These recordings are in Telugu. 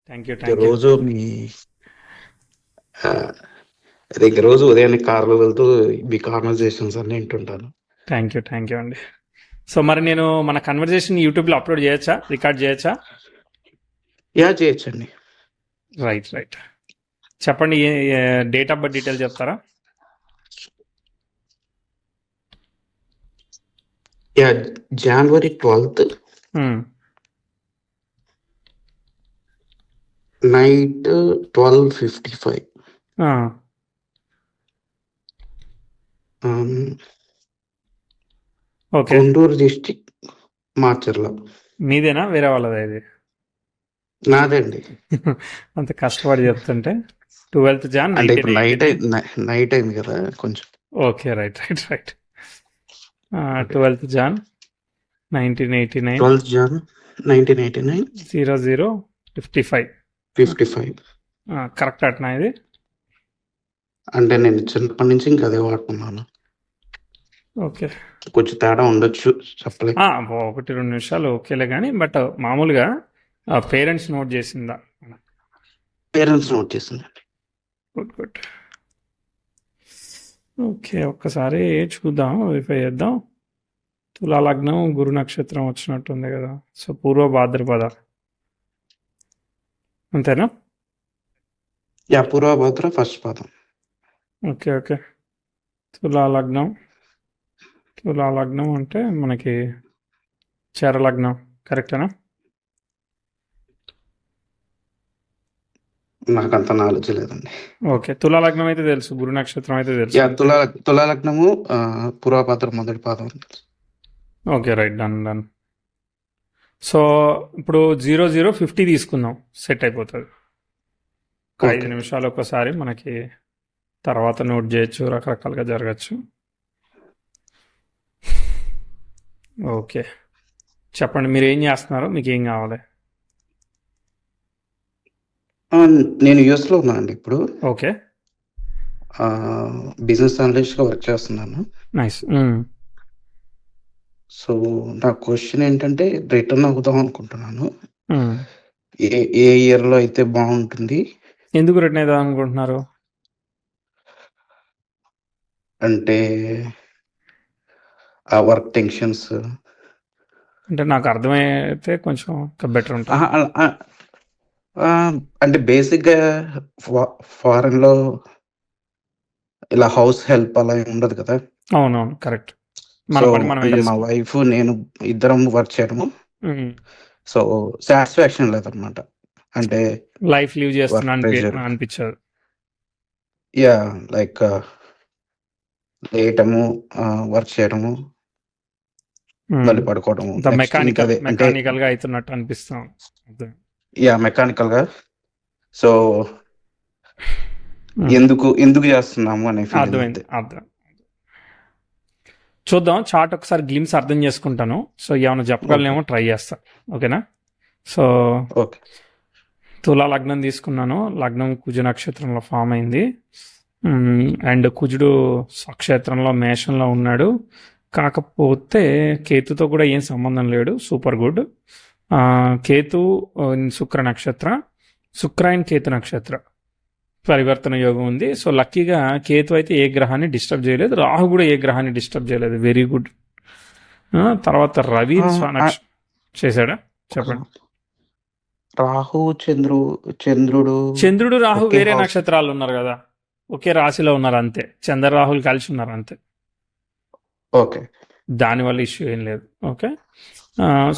Thank you. ఇంక థ్యాంక్ యూ. రోజు మీ ఆ, అదే ఇంక రోజు ఉదయాన్నే కార్లో వెళ్తూ మీ కాన్వర్జేషన్స్ అన్ని వింటుంటాను. Thank you. థ్యాంక్ యూ అండి. సో మరి నేను మన కన్వర్జేషన్ యూట్యూబ్లో అప్లోడ్ చేయొచ్చా, రికార్డ్ చేయొచ్చా? చేయొచ్చండి. Right right. చెప్పండి, డేట్ ఆఫ్ బర్త్ డీటెయిల్ చెప్తారా? January 12th night 12:55. Okay. Guntur district Macherla. మీదేనా వేరే వాళ్ళదా ఇది? నాదండి. అంత కష్టపడి చెప్తుంటే 12th Jan అంటే ఇప్పుడు 1989. నైట్ అయింది కదా కొంచెం. Okay, right right right. 12th Jan 1989 12th Jan 1989 00:55. Correct అట్నా ఇది? అంటే నేను చిన్నప్పటి నుంచి ఇంకా అదే వాడుతున్నాను. ఓకే, కొంచెం తేడా ఉండొచ్చు చెప్పలే. 1-2 నిమిషాలు ఓకేలే కానీ, బట్ మామూలుగా పేరెంట్స్ నోట్ చేసిందా? పేరెంట్స్ నోట్ చేసిందండి. Good good. ఓకే, ఒక్కసారి చూద్దాం, వెరిఫై చేద్దాం. తులా లగ్నం, గురు నక్షత్రం వచ్చినట్టుంది కదా. సో పూర్వ భాద్రపద అంతేనా? పూర్వభద్ర ఫస్ట్ పాదం. Okay okay. తులా లగ్నం అంటే మనకి చర లగ్నం కరెక్టేనా? నాకు అంత నాలెడ్జ్ లేదండి. ఓకే, తులా లగ్నం అయితే తెలుసు, గురు నక్షత్రం అయితే తెలుసు. తులా లగ్నము పూర్వభద్ర మొదటి పాదం. Okay, right, done done. So ఇప్పుడు 00:50 తీసుకుందాం, సెట్ అయిపోతుంది. 5 నిమిషాలు ఒకసారి మనకి తర్వాత నోట్ చేయొచ్చు, రకరకాలుగా జరగచ్చు. ఓకే, చెప్పండి మీరు ఏం చేస్తున్నారు, మీకు ఏం కావాలి? నేను యుఎస్లో ఉన్నానండి ఇప్పుడు. ఓకే, బిజినెస్ అనలిస్ట్గా వర్క్ చేస్తున్నాను. నైస్. సో నా క్వశ్చన్ ఏంటంటే రిటర్న్ అవుదాం అనుకుంటున్నాను. ఏ ఇయర్లో అయితే బాగుంటుంది? ఎందుకు రిటర్న్ అవుదాం అనుకుంటున్నారు? అంటే ఆ వర్క్ టెన్షన్స్ అంటే నాకు అర్థమైతే కొంచెం బెటర్ ఉంటుంది. అంటే బేసిక్గా ఫారెన్లో ఇలా హౌస్ హెల్ప్ అలా ఉండదు కదా. అవునవును, కరెక్ట్. మా వైఫ్ నేను ఇద్దరం వర్క్ చేయడము. సో సాటిస్ఫాక్షన్ లేదనమాట. అంటే లైఫ్ లీవ్ చేస్తున్నా అనిపించదు. లైక్ లేయటము, వర్క్ చేయడము, మళ్ళీ పడుకోవడము, మెకానికల్ గా అవుతున్నట్టు అనిపిస్తాం. మెకానికల్ గా. సో ఎందుకు చేస్తున్నాము అనే అర్థమైంది. చూద్దాం, చార్ట్ ఒకసారి గ్లిమ్స్ అర్థం చేసుకుంటాను. సో ఏమైనా చెప్పగలనేమో ట్రై చేస్తా. ఓకేనా? సో తులా లగ్నం తీసుకున్నాను. లగ్నం కుజ నక్షత్రంలో ఫామ్ అయింది. అండ్ కుజుడు స్వక్షేత్రంలో మేషంలో ఉన్నాడు. కాకపోతే కేతుతో కూడా ఏం సంబంధం లేడు. Super good. కేతు శుక్ర నక్షత్ర, శుక్ర అండ్ కేతు నక్షత్ర పరివర్తన యోగం ఉంది. సో లక్కీగా కేతు అయితే ఏ గ్రహాన్ని డిస్టర్బ్ చేయలేదు, రాహు కూడా ఏ గ్రహాన్ని డిస్టర్బ్ చేయలేదు. Very good. తర్వాత రవి చేశాడా చెప్పండి? రాహు చంద్రుడు రాహు వేరే నక్షత్రాలు ఉన్నారు కదా, ఒకే రాశిలో ఉన్నారు అంతే. చంద్ర రాహులు కలిసి ఉన్నారు అంతే. ఓకే, దానివల్ల ఇష్యూ ఏం లేదు. ఓకే,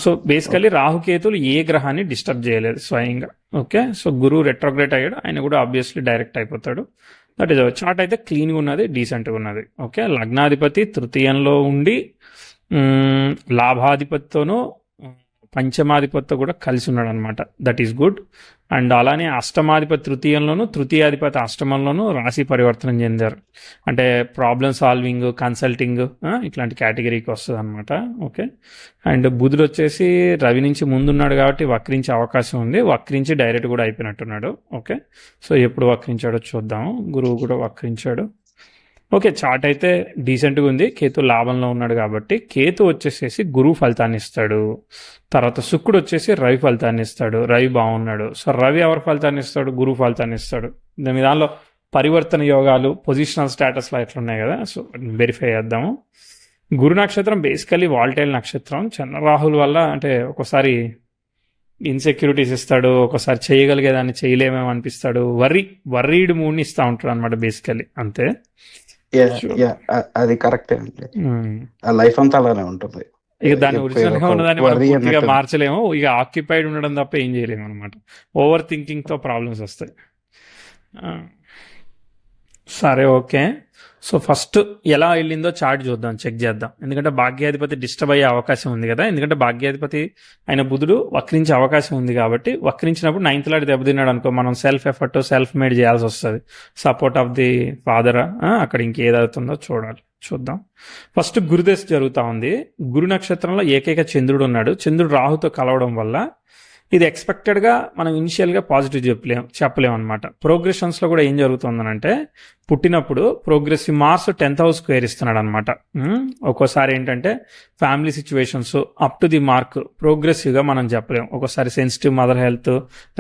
సో బేసికలీ రాహుకేతులు ఏ గ్రహాన్ని డిస్టర్బ్ చేయలేదు స్వయంగా. ఓకే, సో గురువు రెట్రోగ్రేట్ అయ్యాడు, ఆయన కూడా ఆబ్వియస్లీ డైరెక్ట్ అయిపోతాడు. దట్ ఈస్ చార్ట్ అయితే క్లీన్గా ఉన్నది, డీసెంట్గా ఉన్నది. ఓకే, లగ్నాధిపతి తృతీయంలో ఉండి లాభాధిపతితోనూ పంచమాధిపతితో కూడా కలిసి ఉన్నాడు అనమాట. That is good. అండ్ అలానే అష్టమాధిపతి తృతీయంలోను, తృతీయాధిపతి అష్టమంలోనూ రాశి పరివర్తనం చెందారు. అంటే ప్రాబ్లమ్ సాల్వింగ్, కన్సల్టింగ్ ఇట్లాంటి కేటగిరీకి వస్తుంది అనమాట. ఓకే, అండ్ బుధుడు వచ్చేసి రవి నుంచి ముందున్నాడు కాబట్టి వక్రించే అవకాశం ఉంది. వక్రించి డైరెక్ట్ కూడా అయిపోయినట్టున్నాడు. ఓకే, సో ఎప్పుడు వక్రించాడో చూద్దాము. గురువు కూడా వక్రించాడు. ఓకే, చార్ట్ అయితే డీసెంట్గా ఉంది. కేతు లాభంలో ఉన్నాడు కాబట్టి కేతు వచ్చేసేసి గురువు ఫలితాన్ని ఇస్తాడు. తర్వాత శుక్రుడు వచ్చేసి రవి ఫలితాన్ని ఇస్తాడు. రవి బాగున్నాడు. సో రవి ఎవరి ఫలితాన్ని ఇస్తాడు? గురువు ఫలితాన్ని ఇస్తాడు. దానిలో పరివర్తన యోగాలు, పొజిషనల్ స్టేటస్లో ఎట్లున్నాయి కదా, సో వెరిఫై చేద్దాము. గురు నక్షత్రం బేసికలీ వాల్టైల్ నక్షత్రం. చంద్ర రాహుల్ వల్ల అంటే ఒక్కోసారి ఇన్సెక్యూరిటీస్ ఇస్తాడు, ఒకసారి చేయగలిగేదాన్ని చేయలేమేమో అనిపిస్తాడు. వర్రీడ్ మూడ్ని ఇస్తూ ఉంటాడు అనమాట బేసికలీ, అంతే. అది కరెక్టే అండి. లైఫ్ అంతా అలానే ఉంటుంది. ఇక దాన్ని ఒరిజినల్ గా ఉన్నదాన్ని మనం పూర్తిగా మార్చలేము. ఇక ఆక్యుపైడ్ ఉండడం తప్ప ఏం చేయలేము అనమాట. ఓవర్ థింకింగ్ తో ప్రాబ్లమ్స్ వస్తాయి. సరే, ఓకే. సో ఫస్ట్ ఎలా వెళ్ళిందో చార్ట్ చూద్దాం, చెక్ చేద్దాం. ఎందుకంటే భాగ్యాధిపతి డిస్టర్బ్ అయ్యే అవకాశం ఉంది కదా. ఎందుకంటే భాగ్యాధిపతి అయిన బుధుడు వక్రించే అవకాశం ఉంది కాబట్టి, వక్రించినప్పుడు 9th లాట్ దెబ్బతిన్నాడు అనుకో, మనం సెల్ఫ్ ఎఫర్ట్ సెల్ఫ్ మేడ్ చేయాల్సి వస్తుంది. సపోర్ట్ ఆఫ్ ది ఫాదర్ అక్కడ ఇంకేదవుతుందో చూద్దాం. ఫస్ట్ గురుదశ జరుగుతూ ఉంది. గురు నక్షత్రంలో ఏకైక చంద్రుడు ఉన్నాడు. చంద్రుడు రాహుతో కలవడం వల్ల ఇది ఎక్స్పెక్టెడ్గా మనం ఇనిషియల్గా పాజిటివ్ చెప్పలేము అనమాట. ప్రోగ్రెషన్స్లో కూడా ఏం జరుగుతుందనంటే, పుట్టినప్పుడు progressive Mars 10th house square ఇస్తున్నాడు అనమాట. ఒక్కోసారి ఏంటంటే family situations up to the mark ప్రోగ్రెసివ్గా మనం చెప్పలేము. ఒక్కోసారి sensitive mother health,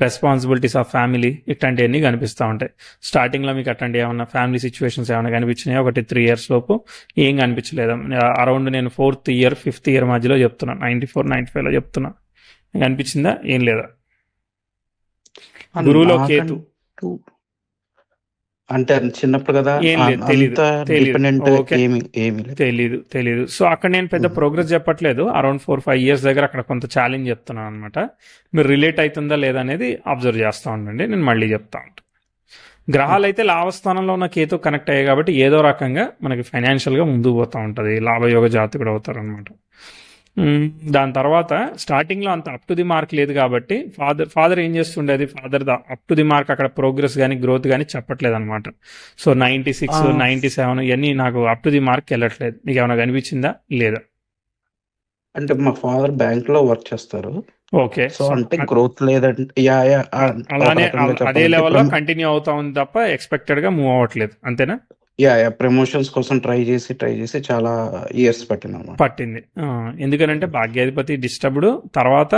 responsibilities of family, ఇట్లాంటివన్నీ కనిపిస్తూ ఉంటాయి. స్టార్టింగ్లో మీకు అట్లాంటి ఏమన్నా ఫ్యామిలీ సిచ్యువేషన్స్ ఏమైనా కనిపించినాయి? 3 years లోపు ఏం కనిపించలేదు. అరౌండ్ నేను 4th year 5th year మధ్యలో చెప్తున్నా, 94, 95లో చెప్తున్నా. అనిపించిందా? ఏం లేదా? గురువులో కేతు అంటే చిన్నప్పుడు కదా, తెలీదు. సో అక్కడ నేను పెద్ద ప్రోగ్రెస్ చెప్పట్లేదు. అరౌండ్ 4-5 years దగ్గర అక్కడ కొంత ఛాలెంజ్ చెప్తున్నాను అనమాట. మీరు రిలేట్ అవుతుందా లేదా అనేది అబ్జర్వ్ చేస్తూ ఉండండి. నేను మళ్ళీ చెప్తా ఉంటాను. గ్రహాలు అయితే లాభస్థానంలో ఉన్న కేతు కనెక్ట్ అయ్యాయి కాబట్టి ఏదో రకంగా మనకి ఫైనాన్షియల్గా ముందుకు పోతూ ఉంటుంది. లాభయోగ జాతకుడు అవుతారు అనమాట. దాని తర్వాత స్టార్టింగ్లో అంత అప్ టు ది మార్క్ లేదు కాబట్టి ఫాదర్ ఏం చేస్తుండేది, father up to the mark అక్కడ ప్రోగ్రెస్ కానీ గ్రోత్ కానీ చెప్పట్లేదు అనమాట. సో 96, 97 ఇవన్నీ నాకు అప్ టు ది మార్క్ వెళ్ళట్లేదు. మీకు ఏమైనా కనిపించిందా లేదా? అంటే మా ఫాదర్ బ్యాంక్ లో వర్క్ చేస్తారు. ఓకే, సో అంటే గ్రోత్ లేదంటే అలానే అదే లెవెల్లో కంటిన్యూ అవుతా ఉంది తప్ప ఎక్స్పెక్టెడ్ గా మూవ్ అవ్వట్లేదు, అంతేనా? ప్రమోషన్స్ కోసం ట్రై చేసి చాలా ఇయర్స్ పట్టింది. ఎందుకనంటే భాగ్యాధిపతి డిస్టర్బ్డ్, తర్వాత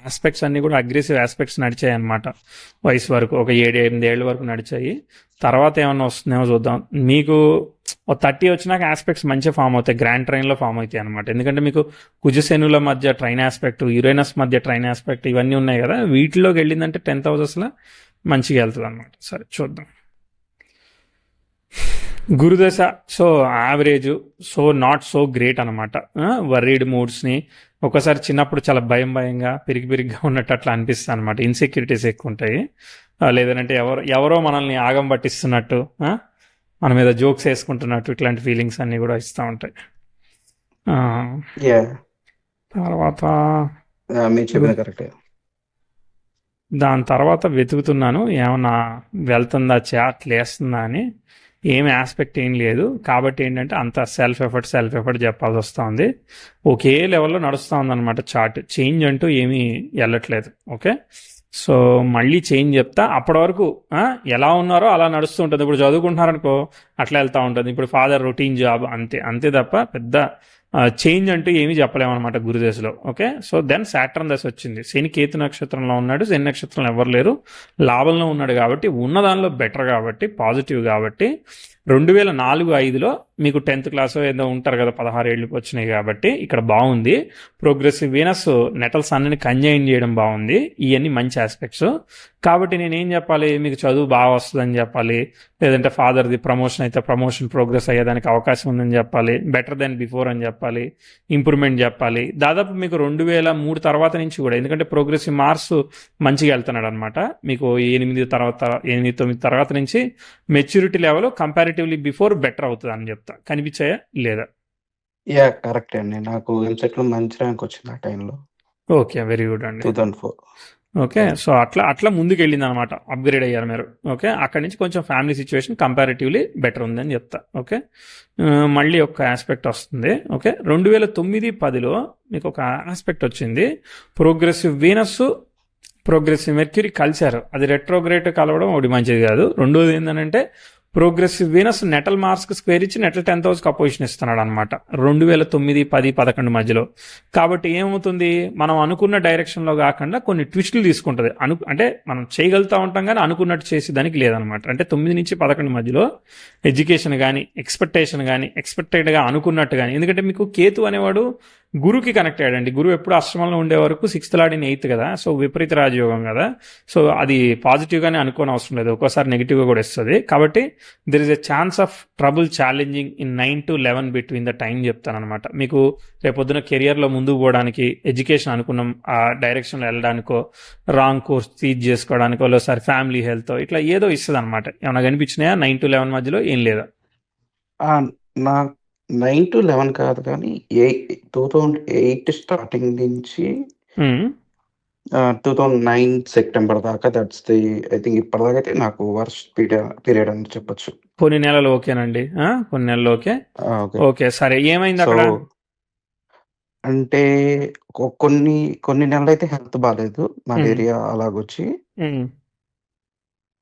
ఆస్పెక్ట్స్ అన్ని కూడా అగ్రెసివ్ ఆస్పెక్ట్స్ నడిచాయి అనమాట. వయసు వరకు ఒక 7-8 ఏళ్ళ వరకు నడిచాయి. తర్వాత ఏమన్నా వస్తుందేమో చూద్దాం. మీకు 30 వచ్చినాక ఆస్పెక్ట్స్ మంచిగా ఫామ్ అవుతాయి, గ్రాండ్ ట్రైన్లో ఫామ్ అవుతాయి అనమాట. ఎందుకంటే మీకు కుజశనుల మధ్య ట్రైన్ ఆస్పెక్ట్, యురేనస్ మధ్య ట్రైన్ ఆస్పెక్ట్ ఇవన్నీ ఉన్నాయి కదా. వీటిలోకి వెళ్ళిందంటే 10th houses మంచిగా వెళ్తుంది అనమాట. సరే చూద్దాం. గురుదశ so average, so not so great అనమాట. వర్రీడ్ మూడ్స్ని ఒకసారి చిన్నప్పుడు చాలా భయంగా పిరిగిగా ఉన్నట్టు అట్లా అనిపిస్తుంది అనమాట. ఇన్సెక్యూరిటీస్ ఎక్కువ ఉంటాయి. లేదంటే ఎవరో మనల్ని ఆగం పట్టిస్తున్నట్టు, మన మీద జోక్స్ వేసుకుంటున్నట్టు, ఇట్లాంటి ఫీలింగ్స్ అన్నీ కూడా ఇస్తూ ఉంటాయి. తర్వాత దాని తర్వాత వెతుకుతున్నాను ఏమన్నా వెళ్తుందా, చాట్ లేస్తుందా అని. ఏమి ఆస్పెక్ట్ ఏం లేదు కాబట్టి ఏంటంటే అంత సెల్ఫ్ ఎఫర్ట్ చెప్పాల్సి వస్తుంది. ఒకే లెవెల్లో నడుస్తూ ఉందన్నమాట చార్ట్. చేంజ్ అంటూ ఏమీ వెళ్ళట్లేదు. ఓకే, సో మళ్ళీ చేంజ్ చెప్తా. అప్పటి వరకు ఎలా ఉన్నారో అలా నడుస్తూ ఉంటుంది. ఇప్పుడు చదువుకుంటున్నారనుకో అట్లా వెళ్తూ ఉంటుంది. ఇప్పుడు ఫాదర్ రొటీన్ జాబ్, అంతే తప్ప పెద్ద చేంజ్ అంటూ ఏమీ చెప్పలేమన్నమాట గురుదశలో. ఓకే, సో దెన్ సాటర్న్ దశ వచ్చింది. శని కేతు నక్షత్రంలో ఉన్నాడు, శని నక్షత్రంలో ఎవరు లేరు, లాభంలో ఉన్నాడు కాబట్టి ఉన్న దానిలో బెటర్ కాబట్టి పాజిటివ్ కాబట్టి 2004-05లో మీకు 10th class ఏదో ఉంటారు కదా, 16 ఏళ్ళకి వచ్చినాయి కాబట్టి ఇక్కడ బాగుంది. ప్రోగ్రెసివ్ వీనస్ నెటల్ సన్ని కంజైన్ చేయడం బాగుంది. ఇవన్నీ మంచి ఆస్పెక్ట్స్ కాబట్టి నేనేం చెప్పాలి, మీకు చదువు బాగా వస్తుందని చెప్పాలి. లేదంటే ఫాదర్ది ప్రమోషన్ అయితే ప్రమోషన్ ప్రోగ్రెస్ అయ్యేదానికి అవకాశం ఉందని చెప్పాలి. బెటర్ దెన్ బిఫోర్ అని చెప్పాలి. ఇంప్రూవ్మెంట్ చెప్పాలి. దాదాపు మీకు 2003 తర్వాత నుంచి కూడా, ఎందుకంటే ప్రోగ్రెసివ్ మార్స్ మంచిగా వెళ్తున్నాడు అనమాట. మీకు 8-9 తర్వాత నుంచి maturity level comparatively before better అవుతుంది అని చెప్తా. కనిపించాయా లేదా? కరెక్ట్ అండి. నాకు ఎంసెట్ లో మంచి ర్యాంక్ వచ్చింది ఆ టైంలో. ఓకే, వెరీ గుడ్ అండి. 2004. ఓకే, సో అట్లా ముందుకు వెళ్ళింది అనమాట. అప్గ్రేడ్ అయ్యారు మీరు. ఓకే, అక్కడి నుంచి కొంచెం ఫ్యామిలీ సిచ్యువేషన్ కంపారిటివ్లీ బెటర్ ఉందని చెప్తా. ఓకే, మళ్ళీ ఒక ఆస్పెక్ట్ వస్తుంది. ఓకే, 2009-10లో మీకు ఒక ఆస్పెక్ట్ వచ్చింది. ప్రోగ్రెసివ్ వీనస్, ప్రోగ్రెసివ్ మెర్క్యూరీ కలిశారు. అది రెట్రోగ్రేడ్ కలవడం ఒకటి మంచిది కాదు. రెండోది ఏంటంటే progressive Venus natal Mars square ఇచ్చి నెటల్ 10th హౌస్కి అపోజిషన్ ఇస్తున్నాడు అనమాట 2009, 10, 11 మధ్యలో. కాబట్టి ఏమవుతుంది, మనం అనుకున్న డైరెక్షన్లో కాకుండా కొన్ని ట్విస్టులు తీసుకుంటుంది. అంటే మనం చేయగలుగుతూ ఉంటాం కానీ అనుకున్నట్టు చేసేదానికి లేదనమాట. అంటే 9 నుంచి 11 మధ్యలో ఎడ్యుకేషన్ కానీ ఎక్స్పెక్టేషన్ కానీ ఎక్స్పెక్టెడ్గా అనుకున్నట్టు కానీ, ఎందుకంటే మీకు కేతు అనేవాడు గురుకి కనెక్ట్ అయ్యాడండి. గురువు ఎప్పుడు అష్టమంలో ఉండే వరకు 6th లార్డ్ ఇన్ 8th కదా, సో విపరీత రాజయోగం కదా. సో అది పాజిటివ్గానే అనుకోని అవసరం లేదు, ఒక్కోసారి నెగిటివ్గా కూడా ఇస్తుంది. కాబట్టి there is a chance of trouble challenging in 9 to 11 between the time చెప్తాను అనమాట. మీకు రేపొద్దున కెరియర్లో ముందుకు పోవడానికి, ఎడ్యుకేషన్ అనుకున్నాం ఆ డైరెక్షన్లో వెళ్ళడానికో, రాంగ్ కోర్స్ తీజ్ చేసుకోవడానికో, ఒకసారి ఫ్యామిలీ హెల్త్ ఇట్లా ఏదో ఇస్తుంది అనమాట. ఏమైనా కనిపించినాయా 9 to 11 మధ్యలో? ఏం లేదా? నా 9 to 11 కాదు కానీ 2008 స్టార్టింగ్ నుంచి 2009 సెప్టెంబర్ దాకా, దట్స్ ది ఐ థింక్ ఇప్పటిదాకా అయితే నాకు వర్స్ట్ పీరియడ్ అని చెప్పొచ్చు. కొన్ని నెలలు ఓకేనండి, కొన్ని నెలలు ఓకే. ఓకే సరే, ఏమైంది అక్కడ? అంటే కొన్ని నెలలు అయితే హెల్త్ బాగాలేదు, మలేరియా అలాగొచ్చి.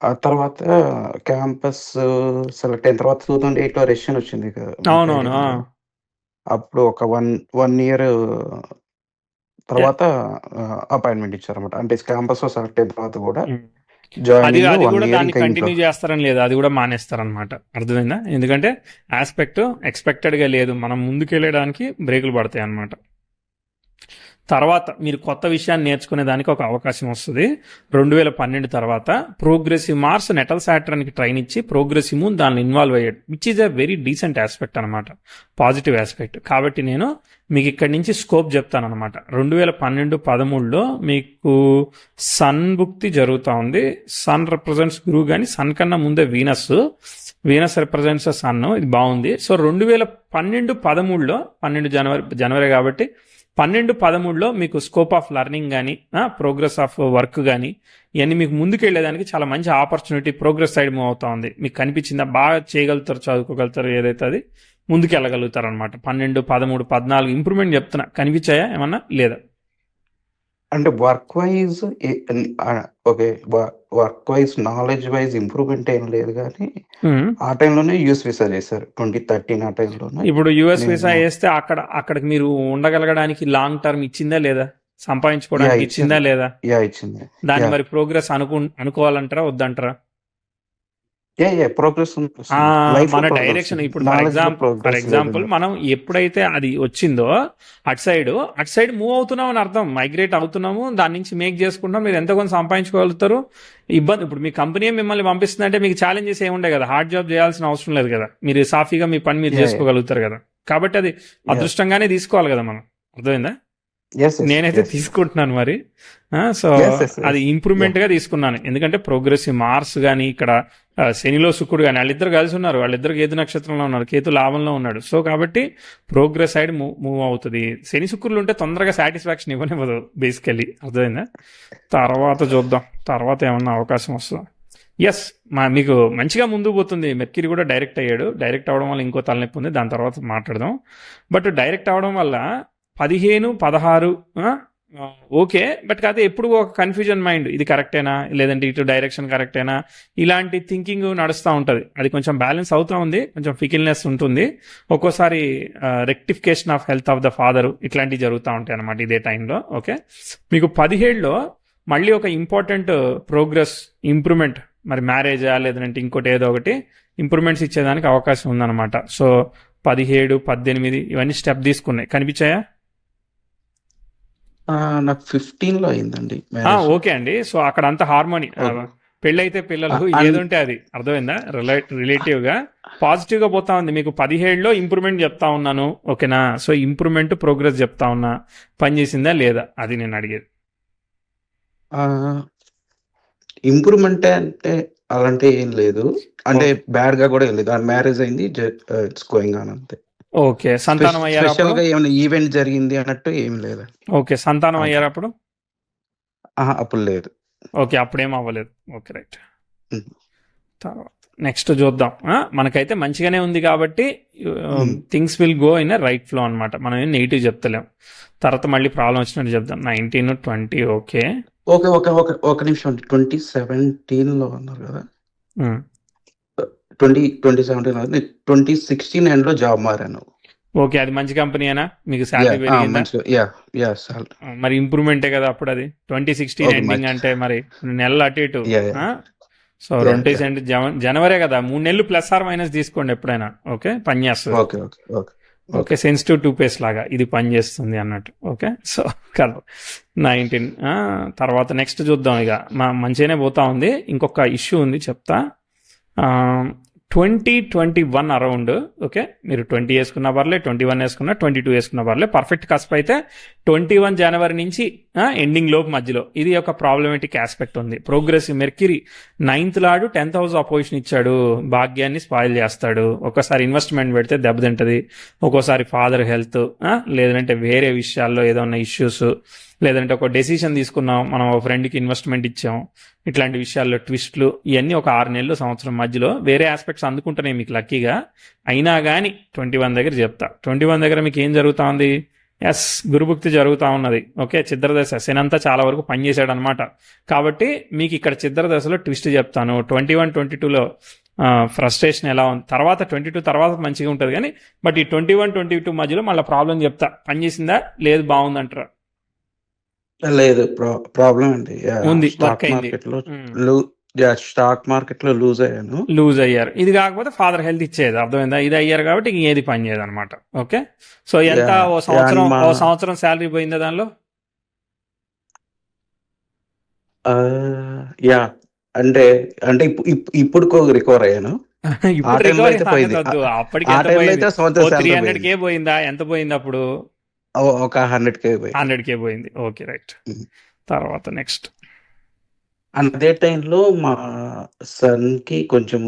ఆ తర్వాత క్యాంపస్ సెలెక్ట్ అయిన తర్వాత 2008 లో రెషన్ వచ్చింది కదా. అవునవును. అప్పుడు ఒక వన్ ఇయర్ తర్వాత అపాయింట్మెంట్ ఇచ్చారన్నమాట. అంటే క్యాంపస్ లో సెలెక్ట్ అయిన తర్వాత కూడా అది కూడా దాన్ని కంటిన్యూ చేస్తారని లేదు, అది కూడా మానేస్తారనమాట. అర్థమైందా? ఎందుకంటే ఆస్పెక్ట్ ఎక్స్పెక్టెడ్ గా లేదు, మనం ముందుకెళ్ళడానికి బ్రేకులు పడతాయి అనమాట. తర్వాత మీరు కొత్త విషయాన్ని నేర్చుకునే దానికి ఒక అవకాశం వస్తుంది 2012 తర్వాత. ప్రోగ్రెసివ్ మార్స్ నెటల్ సాటర్న్కి ట్రైన్ ఇచ్చి ప్రోగ్రెసివ్ మూన్ దాన్ని ఇన్వాల్వ్ అయ్యాడు, which is a very decent aspect అనమాట, పాజిటివ్ ఆస్పెక్ట్. కాబట్టి నేను మీకు ఇక్కడి నుంచి స్కోప్ చెప్తాను అనమాట. 2012-13లో మీకు సన్ భుక్తి జరుగుతూ ఉంది. సన్ రిప్రజెంట్స్ గురువు, కానీ సన్ కన్నా ముందే వీనస్ రిప్రజెంట్స్ సన్, ఇది బాగుంది. సో 2012-13లో 12 జనవరి కాబట్టి 12-13లో మీకు స్కోప్ ఆఫ్ లెర్నింగ్ కానీ ప్రోగ్రెస్ ఆఫ్ వర్క్ కానీ ఇవన్నీ మీకు ముందుకు వెళ్ళేదానికి చాలా మంచి ఆపర్చునిటీ, ప్రోగ్రెస్ సైడ్ మూవ్ అవుతా ఉంది. మీకు కనిపించిందా? బాగా చేయగలుగుతారు, చదువుకోగలుగుతారు, ఏదైతే అది ముందుకు వెళ్ళగలుగుతారు అనమాట. 12, 13, 14 ఇంప్రూవ్మెంట్ చెప్తున్నా. కనిపించాయా ఏమన్నా? లేదా? అంటే work wise okay, work wise knowledge wise improvement ఏం లేదు కానీ ఆ టైంలోనే యూఎస్ వీసా చేశారు 2013. ఆ టైంలోనే ఇప్పుడు యూఎస్ వీసా వేస్తే అక్కడికి మీరు ఉండగలగడానికి లాంగ్ టర్మ్ ఇచ్చిందా లేదా? సంపాదించుకోవడానికి ఇచ్చిందా లేదా? ఇచ్చింది. దాన్ని మరి ప్రోగ్రెస్ అనుకోవాలంటారా వద్దంటారా? ప్రోగ్రెస్ మన డైరెక్షన్ ఇప్పుడు ఫర్ ఎగ్జాంపుల్ మనం ఎప్పుడైతే అది వచ్చిందో అటు సైడ్ మూవ్ అవుతున్నాం అని అర్థం, మైగ్రేట్ అవుతున్నాము, దాని నుంచి మేక్ చేసుకుంటాం. మీరు ఎంత కొంత సంపాదించుకోగలుగుతారు. ఇబ్బంది ఇప్పుడు మీ కంపెనీ మిమ్మల్ని పంపిస్తుందంటే మీకు ఛాలెంజెస్ ఏముండే కదా, హార్డ్ జాబ్ చేయాల్సిన అవసరం లేదు కదా, మీరు సాఫీగా మీ పని మీరు చేసుకోగలుగుతారు కదా. కాబట్టి అది అదృష్టంగానే తీసుకోవాలి కదా మనం. అర్థమైందా? నేనైతే తీసుకుంటున్నాను మరి. సో అది ఇంప్రూవ్మెంట్ గా తీసుకున్నాను, ఎందుకంటే ప్రోగ్రెసివ్ మార్స్ కానీ ఇక్కడ శనిలో శుక్రుడు కానీ వాళ్ళిద్దరు కలిసి ఉన్నారు, వాళ్ళిద్దరు కేతు నక్షత్రంలో ఉన్నారు, కేతు లాభంలో ఉన్నాడు. సో కాబట్టి ప్రోగ్రెస్ సైడ్ మూవ్ అవుతుంది. శని శుక్రులు ఉంటే తొందరగా సాటిస్ఫాక్షన్ ఇవ్వనివ్వదు బేసికలీ. అర్థమైందా? తర్వాత చూద్దాం, తర్వాత ఏమన్నా అవకాశం వస్తుందా. ఎస్, మీకు మంచిగా ముందుకు పోతుంది. మెర్క్యూరీ కూడా డైరెక్ట్ అయ్యాడు. డైరెక్ట్ అవడం వల్ల ఇంకో తలనొప్పి ఉంది, దాని తర్వాత మాట్లాడదాం. బట్ డైరెక్ట్ అవడం వల్ల 15, 16 ఓకే. బట్ కాకపోతే ఎప్పుడు ఒక కన్ఫ్యూజన్ మైండ్, ఇది కరెక్టేనా లేదంటే ఇటు డైరెక్షన్ కరెక్టేనా, ఇలాంటి థింకింగ్ నడుస్తూ ఉంటుంది. అది కొంచెం బ్యాలెన్స్ అవుతూ ఉంది, కొంచెం ఫికిల్నెస్ ఉంటుంది. ఒక్కోసారి rectification of health of the father ఇట్లాంటివి జరుగుతూ ఉంటాయి అనమాట ఇదే టైంలో. ఓకే, మీకు 17లో మళ్ళీ ఒక ఇంపార్టెంట్ ప్రోగ్రెస్ ఇంప్రూవ్మెంట్, మరి మ్యారేజా లేదంటే ఇంకోటి ఏదో ఒకటి ఇంప్రూవ్మెంట్స్ ఇచ్చేదానికి అవకాశం ఉందన్నమాట. సో 17, 18 ఇవన్నీ స్టెప్ తీసుకున్నాయి. కనిపించాయా? నాకు 15లో అయిందండి. ఓకే అండి. సో అక్కడ అంతా హార్మోని, పెళ్ళైతే పిల్లలు ఏదుంటే అది. అర్థమైందా? రిలేటివ్ గా పాజిటివ్ గా పోతా ఉంది. మీకు 17లో ఇంప్రూవ్మెంట్ చెప్తా ఉన్నాను, ఓకేనా? సో ఇంప్రూవ్మెంట్ ప్రోగ్రెస్ చెప్తా ఉన్నా, పని చేసిందా లేదా అది నేను అడిగేది. ఇంప్రూవ్మెంట్ అంటే అలాంటి ఏం లేదు, అంటే బ్యాడ్ గా కూడా ఏం లేదు. మ్యారేజ్ అయింది, ఇట్స్ గోయింగ్ ఆన్ అంతే. ఓకే, సంతానం అయ్యారు? స్పెషల్ గా ఏమైనా ఈవెంట్ జరిగింది అన్నట్టు ఏం లేదు. ఓకే, సంతానం అయ్యారు అప్పుడు? అప్పుడు లేదు. ఓకే, అప్పుడేం అవ్వలేదు. Okay, right. తర్వాత నెక్స్ట్ చూద్దాం. మనకైతే మంచిగానే ఉంది కాబట్టి things will go in right flow అనమాట. మనం ఏం నెగిటివ్ చెప్తలేం. తర్వాత మళ్ళీ ప్రాబ్లం వచ్చినట్టు చెప్తాం. 19, 20 ఓకే. ఒక నిమిషం, 2017లో అన్నారు కదా, 2017 2016 ఎండ్లో జాబ్ మారాను. ఓకే. అది మంచి కంపెనీయేనా? మీకు సాలరీ పెరిగిందా? మంచిగా సాలరీ మరి ఇంప్రూవ్‌మెంటే కదా అప్పుడు అది. 2016 ఓకే ఎండింగ్ మంచి అంటే మరి నెలలు అటు ఇటు. యా ఆ? సో యా 20 యా సెంట్ జనవరే కదా 3 నెలలు ప్లస్ ఆర్ మైనస్ తీసుకోండి ఎప్పుడైనా. ఓకే పని చేస్తుంది. Okay okay okay okay okay sensitive toothpaste లాగా ఇది పని చేస్తుంది అన్నట్టు. ఓకే సో కదా 19 తర్వాత నెక్స్ట్ చూద్దాం. ఇక మంచిగానే పోతా ఉంది. ఇంకొక ఇష్యూ ఉంది చెప్తా. 2021 అరౌండ్. ఓకే మీరు 20 వేసుకున్న పర్లే, 21 వేసుకున్నా, 22 వేసుకున్న పర్లే. పర్ఫెక్ట్ కస్ప్ అయితే 21 జనవరి నుంచి ఎండింగ్ లోపు మధ్యలో ఇది ఒక ప్రాబ్లమేటిక్ ఆస్పెక్ట్ ఉంది. Progressive mercury 9th లాడు 10th house opposition ఇచ్చాడు, భాగ్యాన్ని స్పాయిల్ చేస్తాడు. ఒకసారి ఇన్వెస్ట్మెంట్ పెడితే దెబ్బతింటది, ఒక్కోసారి ఫాదర్ హెల్త్, లేదంటే వేరే విషయాల్లో ఏదైనా ఇష్యూస్, లేదంటే ఒక డెసిషన్ తీసుకున్నాం, మనం ఒక ఫ్రెండ్కి ఇన్వెస్ట్మెంట్ ఇచ్చాం, ఇట్లాంటి విషయాల్లో ట్విస్ట్లు ఇవన్నీ ఒక 6 నెలలు సంవత్సరం మధ్యలో వేరే ఆస్పెక్ట్స్ అందుకుంటున్నాయి మీకు లక్కీగా. అయినా కానీ 21 దగ్గర చెప్తా. 21 దగ్గర మీకు ఏం జరుగుతా ఉంది? ఎస్ గురుభుక్తి జరుగుతూ ఉన్నది. ఓకే చిద్రదశ శనంతా చాలా వరకు పనిచేశాడు అనమాట. కాబట్టి మీకు ఇక్కడ చిద్రదశలో ట్విస్ట్ చెప్తాను. 21, 22లో ఫ్రస్ట్రేషన్ ఎలా ఉంది, తర్వాత 22 తర్వాత మంచిగా ఉంటుంది కానీ బట్ ఈ 21, 22 మధ్యలో మళ్ళీ ప్రాబ్లం చెప్తా. పనిచేసిందా లేదు బాగుందంటారా? లేదు ప్రాబ్లం అండి. ఉంది వర్క్ స్టాక్ అయింది. మార్కెట్లో స్టాక్ మార్కెట్లో లూజ్ అయ్యాను. లూజ్ అయ్యారు. ఇది కాకపోతే ఫాదర్ హెల్త్ ఇచ్చేది అర్థమైందా? ఇది అయ్యారు కాబట్టి ఇంక ఏది పని చేయదు అనమాట. ఓకే సో ఎంత ఓ సంవత్సరం శాలరీ పోయిందా దానిలో? యా అంటే అంటే ఇప్పుడు రికవర్ అయ్యాను. ఇప్పుడు ఆ టైంలో రికవరీ అయితే పోయింది. అప్పటికి ఆ ఎంత టైంలో పోయింది? అయితే సంవత్సరం ఓ salary 300K పోయిందా? ఎంత పోయింది అప్పుడు? ఒక 100K పోయింది. 100K పోయింది. Okay right. తర్వాత నెక్స్ట్ అదే టైంలో మా సన్ కి కొంచెం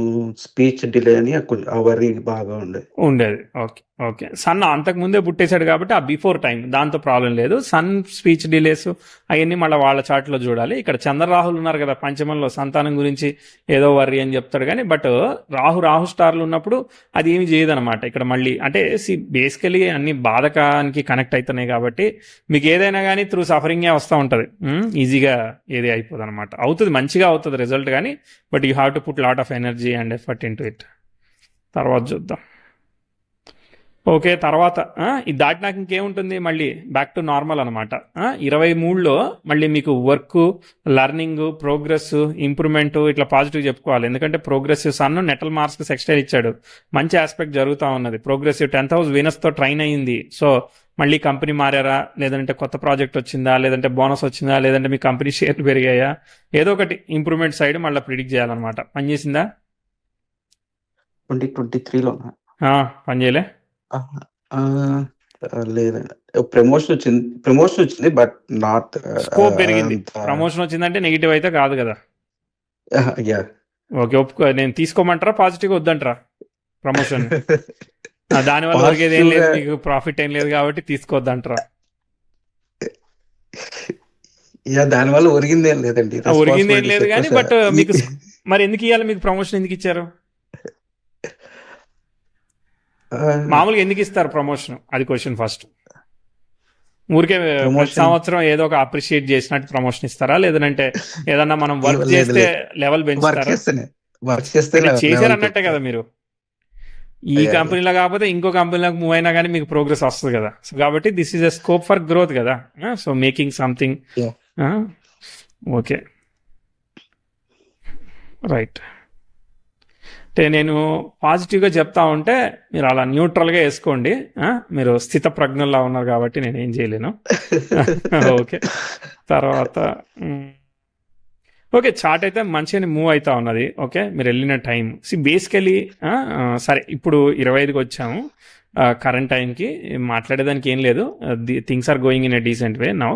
స్పీచ్ డిలే అని ఆ వరి బాగా ఉండేది. ఓకే ఓకే సన్ అంతకు ముందే పుట్టేశాడు కాబట్టి ఆ బిఫోర్ టైం దాంతో ప్రాబ్లం లేదు. సన్ స్పీచ్ డిలేస్ అవన్నీ మళ్ళీ వాళ్ళ చాట్లో చూడాలి. ఇక్కడ చంద్రరాహుల్ ఉన్నారు కదా పంచమంలో, సంతానం గురించి ఏదో వర్రీ అని చెప్తాడు కానీ బట్ రాహు స్టార్లు ఉన్నప్పుడు అది ఏమి చేయదనమాట. ఇక్కడ మళ్ళీ అంటే బేసికలీ అన్ని బాధకానికి కనెక్ట్ అవుతున్నాయి కాబట్టి మీకు ఏదైనా కానీ త్రూ సఫరింగే వస్తూ ఉంటుంది. ఈజీగా ఏది అయిపోదు అనమాట. అవుతుంది మంచిగా అవుతుంది రిజల్ట్ కానీ but you have to put lot of energy and effort in to it. తర్వాత చూద్దాం. ఓకే తర్వాత ఇది దాటినాక ఇంకేముంటుంది? మళ్ళీ బ్యాక్ టు నార్మల్ అనమాట. 23లో మళ్ళీ మీకు వర్క్, లర్నింగ్, ప్రోగ్రెస్, ఇంప్రూవ్మెంట్ ఇట్లా పాజిటివ్ చెప్పుకోవాలి. ఎందుకంటే progressive sun natal Mars sextile ఇచ్చాడు, మంచి ఆస్పెక్ట్ జరుగుతూ ఉన్నది. ప్రోగ్రెసివ్ 10th హౌస్ వీనస్తో ట్రైన్ అయ్యింది. సో మళ్ళీ కంపెనీ మారారా, లేదంటే కొత్త ప్రాజెక్ట్ వచ్చిందా, లేదంటే బోనస్ వచ్చిందా, లేదంటే మీ కంపెనీ షేర్లు పెరిగాయా, ఏదో ఒకటి ఇంప్రూవ్మెంట్ సైడ్ మళ్ళీ ప్రిడిక్ట్ చేయాలన్నమాట. పని చేసిందా? 2023లో పని చేయలే? లేదండి. ప్రమోషన్ వచ్చింది బట్ నాట్ స్కోప్ పెరిగింది. ప్రమోషన్ వచ్చిందంటే నెగిటివ్ అయితే కాదు కదా. ఓకే ఒప్పుకో. నేను తీసుకోమంటారా పాజిటివ్ వద్దంటారా ప్రమోషన్? దానివల్ల వరకేది ఏం లేదు, మీకు ప్రాఫిట్ ఏం లేదు కాబట్టి తీసుకోవద్దంటారా? దానివల్ల ఒరిగింది ఏం లేదండి. ఒరిగింది ఏం లేదు కానీ బట్ మీకు మరి ఎందుకు ఇవ్వాలి? మీకు ప్రమోషన్ ఎందుకు ఇచ్చారు? మామూలుగా ఎందుకు ఇస్తారు ప్రమోషన్? అది క్వశ్చన్ ఫస్ట్. ఊరికే సంవత్సరం ఏదో ఒక అప్రిషియేట్ చేసినట్టు ప్రమోషన్ ఇస్తారా, లేదంటే ఏదన్నా మనం వర్క్ చేస్తే లెవెల్ పెంచుతారా? చేశారన్నట్టే కదా మీరు. ఈ కంపెనీలో కాకపోతే ఇంకో కంపెనీలోకి మూవ్ అయినా కానీ మీకు ప్రోగ్రెస్ వస్తుంది కదా. సో కాబట్టి this is a scope for growth కదా. So making something. Okay right. అంటే నేను పాజిటివ్గా చెప్తా ఉంటే మీరు అలా న్యూట్రల్గా వేసుకోండి. మీరు స్థిత ప్రజ్ఞల్లా ఉన్నారు కాబట్టి నేను ఏం చేయలేను. ఓకే తర్వాత ఓకే చార్ట్ అయితే మంచిగానే మూవ్ అవుతా ఉన్నది. ఓకే మీరు వెళ్ళిన టైం బేసికలీ సరే ఇప్పుడు 25కి వచ్చాము. కరెంట్ టైంకి మాట్లాడేదానికి ఏం లేదు. Things are going in a decent way now.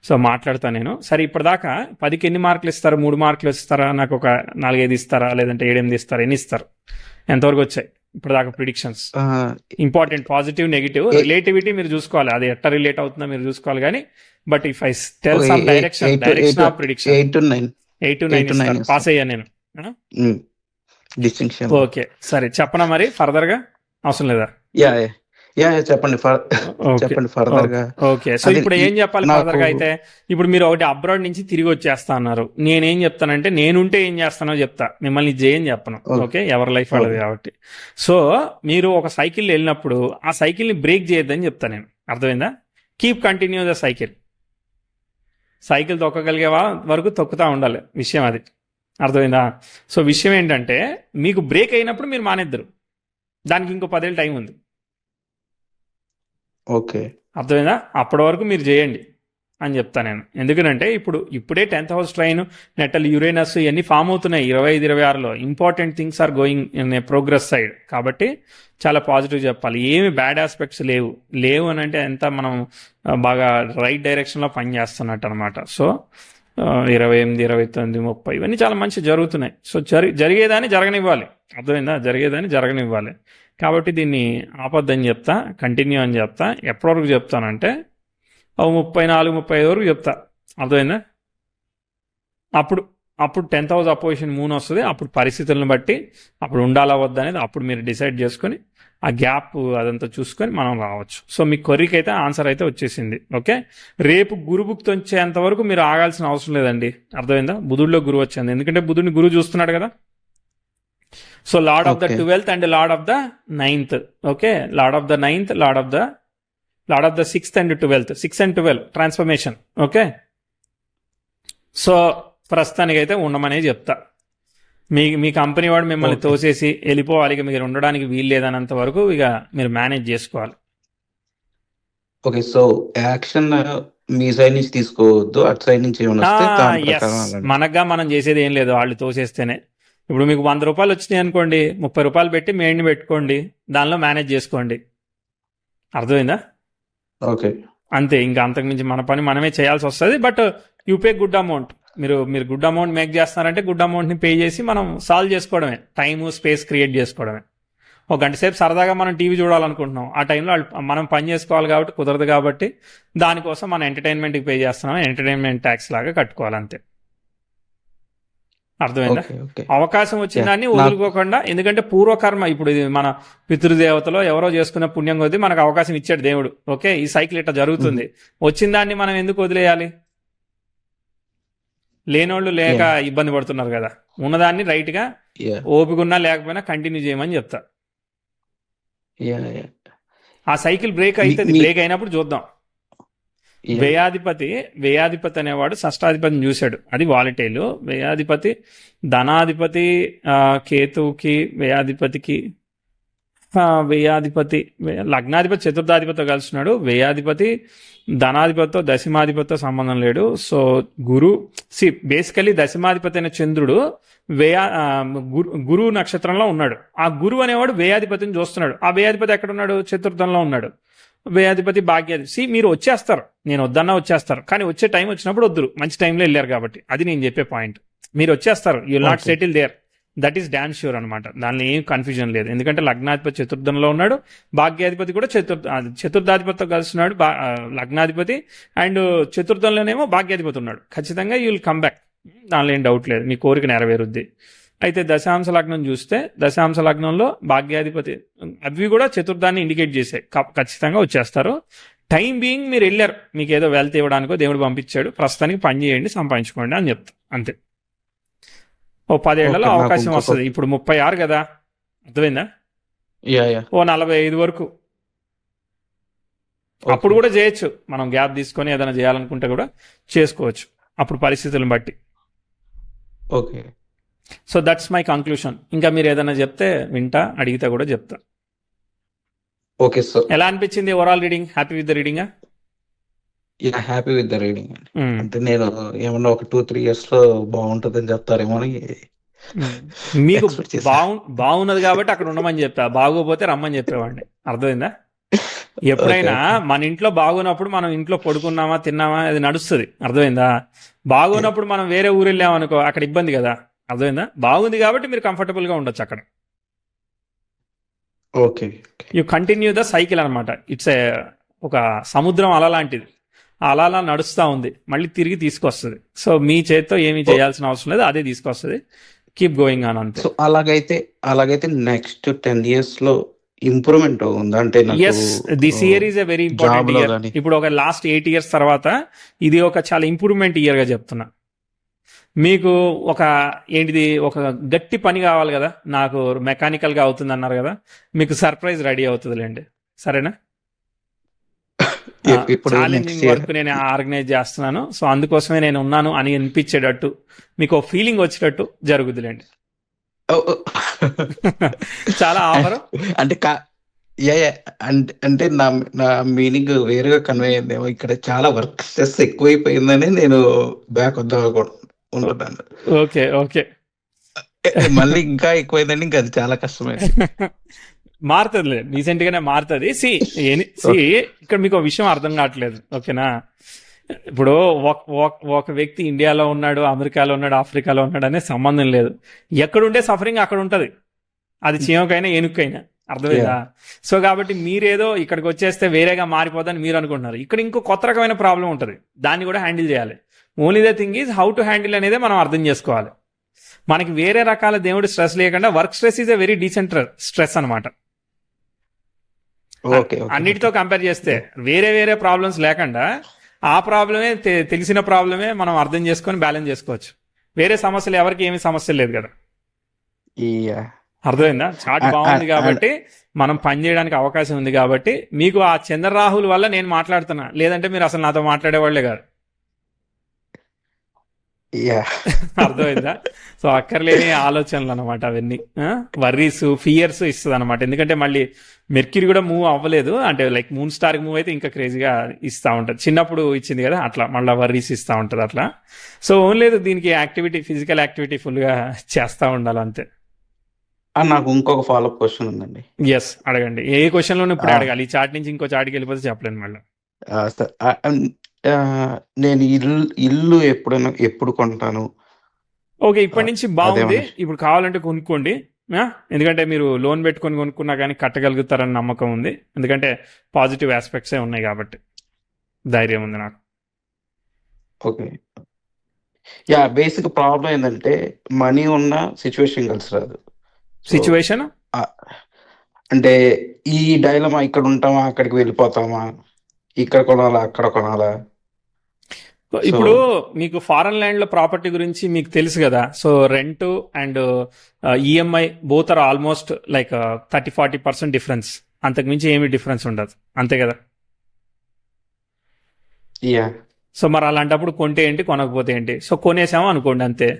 So మాట్లాడతాను నేను. సరే ఇప్పటిదాకా 10కి ఎన్ని మార్కులు ఇస్తారు? 3 మార్కులు ఇస్తారా? నాకు ఒక 4-5 ఇస్తారా? లేదంటే 7-8 ఇస్తారా? ఎన్ని ఇస్తారు? ఎంతవరకు వచ్చాయి ఇప్పటిదాకా predictions? Important positive negative relativity మీరు చూసుకోవాలి. అది ఎట్లా రిలేట్ అవుతుందో మీరు చూసుకోవాలి కానీ but if I tell some direction of prediction 8 to 9 ఇస్తారు. పాస్ అయ్యా నేను. ఓకే సరే చెప్పనా మరి ఫర్దర్ గా? అవసరం లేదా? చెప్పండి ఓకే చెప్పండి ఫర్దర్ గా. ఓకే సో అది ఇప్పుడు ఏం చెప్పాలి నాకు ఫర్దర్ గా అయితే, ఇప్పుడు మీరు ఒకటి అబ్రాడ్ నుంచి తిరిగి వచ్చేస్తా అన్నారు, నేనేం చెప్తానంటే నేనుంటే ఏం చేస్తానో చెప్తా, మిమ్మల్ని ఇది చేయని చెప్పను. ఓకే, ఎవరి లైఫ్ వాళ్ళది కాబట్టి. సో మీరు ఒక సైకిల్ వెళ్ళినప్పుడు ఆ సైకిల్ని బ్రేక్ చేయొద్దని చెప్తా నేను. అర్థమైందా? కీప్ కంటిన్యూ ద సైకిల్ తొక్కగలిగే వరకు తొక్కుతా ఉండాలి, విషయం అది. అర్థమైందా? సో విషయం ఏంటంటే మీకు బ్రేక్ అయినప్పుడు మీరు మానేద్దరు, దానికి ఇంకో 10 ఏళ్ళు టైం ఉంది. ఓకే, అర్థమైందా? అప్పటి వరకు మీరు చేయండి అని చెప్తా నేను. ఎందుకంటే ఇప్పుడే 10th హౌస్ ట్రైన్, నెట్టల్, యురేనస్ ఇవన్నీ ఫామ్ అవుతున్నాయి 25-26లో. Important things are going in a progress side. కాబట్టి చాలా పాజిటివ్ చెప్పాలి, ఏమి బ్యాడ్ ఆస్పెక్ట్స్ లేవు అని అంటే ఎంత మనం బాగా రైట్ డైరెక్షన్లో పనిచేస్తున్నట్టు అనమాట. సో 28, 29, 30 ఇవన్నీ చాలా మంచి జరుగుతున్నాయి. సో జరిగేదాన్ని జరగనివ్వాలి. అర్థమైందా? జరిగేదాన్ని జరగనివ్వాలి. కాబట్టి దీన్ని ఆపొద్దని చెప్తా, కంటిన్యూ అని చెప్తా. ఎప్పటివరకు చెప్తానంటే 34, 35 వరకు చెప్తా. అర్థమైందా? అప్పుడు 10th హౌస్ అపోజిషన్ మూన్ వస్తుంది. అప్పుడు పరిస్థితులను బట్టి అప్పుడు ఉండాలా వద్దా అనేది అప్పుడు మీరు డిసైడ్ చేసుకొని ఆ గ్యాప్ అదంతా చూసుకొని మనం రావచ్చు. సో మీ కొర్రీకి అయితే ఆన్సర్ అయితే వచ్చేసింది. ఓకే, రేపు గురుభుక్తి వచ్చేంత వరకు మీరు ఆగాల్సిన అవసరం లేదండి. అర్థమైందా? బుధుడిలో గురువు వచ్చింది, ఎందుకంటే బుధుడిని గురువు చూస్తున్నాడు కదా. So lord of the 12th and lord of the 9th. Okay, lord of the 9th, lord of the 6th and 12th. 6 and 12 transformation. Okay, so ప్రస్తుతానికైతే ఉండమనే చెప్తా. మీ కంపెనీ వాడు మిమ్మల్ని తోసేసి వెళ్ళిపోవాలి, ఇక మీరు ఉండడానికి వీలు లేదన్నంత వరకు ఇక మీరు మేనేజ్ చేసుకోవాలి. ఓకే, సో యాక్షన్ మీ సైడ్ నుంచి తీసుకోవద్దు, అటు సైడ్ నుంచి మనగా మనం చేసేది ఏం లేదు, వాళ్ళు తోసేస్తేనే. ఇప్పుడు మీకు 100 రూపాయలు వచ్చినాయి అనుకోండి, 30 రూపాయలు పెట్టి మెయిన్ పెట్టుకోండి, దానిలో మేనేజ్ చేసుకోండి. అర్థమైందా? ఓకే, అంతే, ఇంకా అంతకుమించి మన పని మనమే చేయాల్సి వస్తుంది. But you pay good amount. మీరు గుడ్ అమౌంట్ మేక్ చేస్తున్నారంటే గుడ్ అమౌంట్ని పే చేసి మనం సాల్వ్ చేసుకోవడమే, టైము స్పేస్ క్రియేట్ చేసుకోవడమే. ఒక గంట సేపు సరదాగా మనం టీవీ చూడాలనుకుంటున్నాం, ఆ టైంలో మనం పని చేసుకోవాలి కాబట్టి కుదరదు, కాబట్టి దానికోసం మనం ఎంటర్టైన్మెంట్కి పే చేస్తున్నాం, ఎంటర్టైన్మెంట్ ట్యాక్స్ లాగా కట్టుకోవాలి, అంతే. అర్థమైందా? అవకాశం వచ్చిన దాన్ని వదులుకోకుండా, ఎందుకంటే పూర్వకర్మ, ఇప్పుడు ఇది మన పితృదేవతలో ఎవరో చేసుకున్న పుణ్యం కొద్దీ మనకు అవకాశం ఇచ్చాడు దేవుడు. ఓకే, ఈ సైకిల్ ఇట్లా జరుగుతుంది, వచ్చిన దాన్ని మనం ఎందుకు వదిలేయాలి? లేనోళ్ళు లేక ఇబ్బంది పడుతున్నారు కదా, ఉన్నదాన్ని రైట్ గా ఓపిక ఉన్నా లేకపోయినా కంటిన్యూ చేయమని చెప్తా. ఆ సైకిల్ బ్రేక్ అవుతుంది, బ్రేక్ అయినప్పుడు చూద్దాం. వ్యయాధిపతి అనేవాడు షష్టాధిపతిని చూశాడు, అది వాలిటైలు. వ్యయాధిపతి ధనాధిపతి కేతువుకి, వ్యయాధిపతికి లగ్నాధిపతి చతుర్థాధిపతితో కలుస్తున్నాడు. వ్యయాధిపతి ధనాధిపతితో దశమాధిపతితో సంబంధం లేడు. సో బేసికలీ దశమాధిపతి అయిన చంద్రుడు గురువు నక్షత్రంలో ఉన్నాడు. ఆ గురువు అనేవాడు వ్యయాధిపతిని చూస్తున్నాడు. ఆ వ్యయాధిపతి ఎక్కడ ఉన్నాడు? చతుర్థంలో ఉన్నాడు. వ్యయాధిపతి భాగ్యాధిపతి. మీరు వచ్చేస్తారు, నేను వద్దన్నా వచ్చేస్తారు, కానీ వచ్చే టైం వచ్చినప్పుడు వద్దురు, మంచి టైంలో వెళ్ళారు కాబట్టి. అది నేను చెప్పే పాయింట్. మీరు వచ్చేస్తారు, you will not settle there, that is damn sure అనమాట. దానిలో ఏం కన్ఫ్యూజన్ లేదు, ఎందుకంటే లగ్నాధిపతి చతుర్థంలో ఉన్నాడు, భాగ్యాధిపతి కూడా చతుర్థాధిపతితో కలుస్తున్నాడు. లగ్నాధిపతి అండ్ చతుర్థంలోనేమో భాగ్యాధిపతి ఉన్నాడు. ఖచ్చితంగా యూ విల్ కమ్ బ్యాక్, దానిలో ఏం డౌట్ లేదు, మీ కోరిక నెరవేరుద్ది. అయితే దశాంశ లగ్నం చూస్తే, దశాంశ లగ్నంలో భాగ్యాధిపతి అవి కూడా చతుర్థాన్ని ఇండికేట్ చేసాయి, ఖచ్చితంగా వచ్చేస్తారు. టైం బీయింగ్ మీరు వెళ్ళారు, మీకు ఏదో వెల్త్ ఇవ్వడానికో దేవుడు పంపించాడు, ప్రస్తుతానికి పని చేయండి, సంపాదించుకోండి అని చెప్తా, అంతే. ఓ 10 ఏళ్లలో అవకాశం వస్తుంది. ఇప్పుడు 36 కదా, అర్థమైందా? ఓ 45 వరకు అప్పుడు కూడా చేయొచ్చు, మనం గ్యాప్ తీసుకొని ఏదైనా చేయాలనుకుంటే కూడా చేసుకోవచ్చు, అప్పుడు పరిస్థితులను బట్టి. Okay, so that's my conclusion. ఇంకా మీరు ఏదైనా చెప్తే వింటా, అడిగితే కూడా చెప్తా. ఓకే సార్, ఎలా అనిపించింది overall reading? Happy with the reading? Happy with the reading. అంటే నేను ఏమన్నా ఒక 2-3 years లో బాగుంటుందని చెప్తారేమో అని మీకు బాగున్నది కాబట్టి అక్కడ ఉండమని చెప్తా, బాగోపోతే రమ్మని చెప్పేవాడిని. అర్థమైందా? ఎప్పుడైనా మన ఇంట్లో బాగున్నప్పుడు మనం ఇంట్లో పడుకున్నామా తిన్నామా అది నడుస్తుంది, అర్థమైందా? బాగున్నప్పుడు మనం వేరే ఊరు వెళ్ళామనుకో, అక్కడ ఇబ్బంది కదా, అర్థమైందా? బాగుంది కాబట్టి మీరు కంఫర్టబుల్ గా ఉండొచ్చు అక్కడ. Okay, you continue the cycle అనమాట. ఇట్స్ ఒక సముద్రం అల లాంటిది, అలా నడుస్తూ ఉంది, మళ్ళీ తిరిగి తీసుకొస్తుంది. సో మీ చేతితో ఏమీ చేయాల్సిన అవసరం లేదు, అదే తీసుకొస్తుంది. కీప్ గోయింగ్ ఆన్, అంతే. సో అలాగైతే నెక్స్ట్ 10 years లో ఇంప్రూవ్మెంట్ ఉందా అంటే నాకు yes, this year is a very job important లో ఇయర్. కానీ? ఇప్పుడు ఒక లాస్ట్ 8 years తర్వాత ఇది ఒక చాలా ఇంప్రూవ్మెంట్ ఇయర్గా చెప్తున్నా. మీకు ఒక ఏంటిది, ఒక గట్టి పని కావాలి కదా, నాకు మెకానికల్గా అవుతుంది అన్నారు కదా, మీకు సర్ప్రైజ్ రెడీ అవుతుందిలేండి. సరేనా? ఇప్పుడు నెక్స్ట్ ఛాలెంజింగ్ ఇయర్ వర్క్ నేను ఆర్గనైజ్ చేస్తున్నాను, సో అందుకోసమే నేను ఉన్నాను అని అనిపించేటట్టు, మీకు ఫీలింగ్ వచ్చేటట్టు జరుగుద్దిలేండి. చాలా ఆఫర్. అంటే అంటే నా నా మీనింగ్ వేరుగా కన్వే అయిందేమో. ఇక్కడ చాలా వర్క్ స్ట్రెస్ ఎక్కువైపోయిందని నేను బ్యాక్ వద్దాం ఉంటున్నాను. Okay okay. మళ్ళీ ఇంకా ఎక్కువైందండి, ఇంకా అది చాలా కష్టమైంది. మారుతుంది, రీసెంట్ గానే మారుతుంది. సి ఇక్కడ మీకు ఒక విషయం అర్థం కావట్లేదు, ఓకేనా? ఇప్పుడు ఒక వ్యక్తి ఇండియాలో ఉన్నాడు, అమెరికాలో ఉన్నాడు, ఆఫ్రికాలో ఉన్నాడు అనే సంబంధం లేదు. ఎక్కడుంటే సఫరింగ్ అక్కడ ఉంటది, అది చీమకైనా ఏనుక్కైనా. అర్థమైందా? సో కాబట్టి మీరేదో ఇక్కడికి వచ్చేస్తే వేరేగా మారిపోదని మీరు అనుకుంటున్నారు. ఇక్కడ ఇంకో కొత్త రకమైన ప్రాబ్లం ఉంటుంది, దాన్ని కూడా హ్యాండిల్ చేయాలి. Only the thing is how to handle అనేది మనం అర్థం చేసుకోవాలి. మనకి వేరే రకాల దేవుడి స్ట్రెస్ లేకుండా work stress is a very decent stress అనమాట. అన్నిటితో కంపేర్ చేస్తే వేరే వేరే ప్రాబ్లమ్స్ లేకుండా ఆ ప్రాబ్లమే తెలిసిన ప్రాబ్లమే మనం అర్థం చేసుకొని బ్యాలెన్స్ చేసుకోవచ్చు. వేరే సమస్యలు ఎవరికి ఏమి సమస్య లేదు కదా. అర్థమైందా? చాట్ బాగుంది కాబట్టి మనం పని చేయడానికి అవకాశం ఉంది కాబట్టి మీకు ఆ చంద్రరాహుల్ వల్ల నేను మాట్లాడుతున్నా, లేదంటే మీరు అసలు నాతో మాట్లాడేవాళ్లే కాదు. అర్థమైందా? సో అక్కర్లేని ఆలోచనలు అనమాట అవన్నీ, వర్రీస్ ఫియర్స్ ఇస్తుంది అనమాట. ఎందుకంటే మళ్ళీ మెర్క్యూరీ కూడా మూవ్ అవ్వలేదు, అంటే లైక్ మూన్ స్టార్ మూవ్ అయితే ఇంకా క్రేజీగా ఇస్తూ ఉంటుంది. చిన్నప్పుడు ఇచ్చింది కదా, అట్లా మళ్ళీ వర్రీస్ ఇస్తూ ఉంటుంది అట్లా. సో ఓన్లీ దీనికి యాక్టివిటీ, ఫిజికల్ యాక్టివిటీ ఫుల్గా చేస్తూ ఉండాలి అంతే. నాకు ఇంకొక ఫాలోఅప్ క్వశ్చన్ ఉందండి. ఎస్, అడగండి. ఏ క్వశ్చన్లోనూ ఇప్పుడు అడగాలి. ఈ చాట్ నుంచి ఇంకో చాట్కి వెళ్ళిపోతే చెప్పలేను మళ్ళీ. నేను ఇల్లు ఎప్పుడు కొంటాను? ఓకే, ఇప్పటి నుంచి బాగుంది. ఇప్పుడు కావాలంటే కొనుక్కోండి, ఎందుకంటే మీరు లోన్ పెట్టుకొని కొనుక్కున్నా కానీ కట్టగలుగుతారని నమ్మకం ఉంది. ఎందుకంటే పాజిటివ్ ఆస్పెక్ట్సే ఉన్నాయి కాబట్టి ధైర్యం ఉంది నాకు. ఓకే. బేసిక్ ప్రాబ్లం ఏంటంటే మనీ ఉన్న సిచ్యువేషన్ కలిసి రాదు. సిచ్యువేషన్ అంటే ఈ డైలమా, ఇక్కడ ఉంటామా అక్కడికి వెళ్ళిపోతామా, ఇక్కడ కొనాలా అక్కడ కొనాలా. ఇప్పుడు మీకు ఫారెన్ ల్యాండ్ లో ప్రాపర్టీ గురించి మీకు తెలుసు కదా. So rent and EMI both are almost like 30-40% difference, అంతకుమించి ఏమి డిఫరెన్స్ ఉండదు, అంతే కదా. సో మరి అలాంటప్పుడు కొంటే ఏంటి, కొనకపోతే ఏంటి? సో కొనేసాము అనుకోండి, అంతే.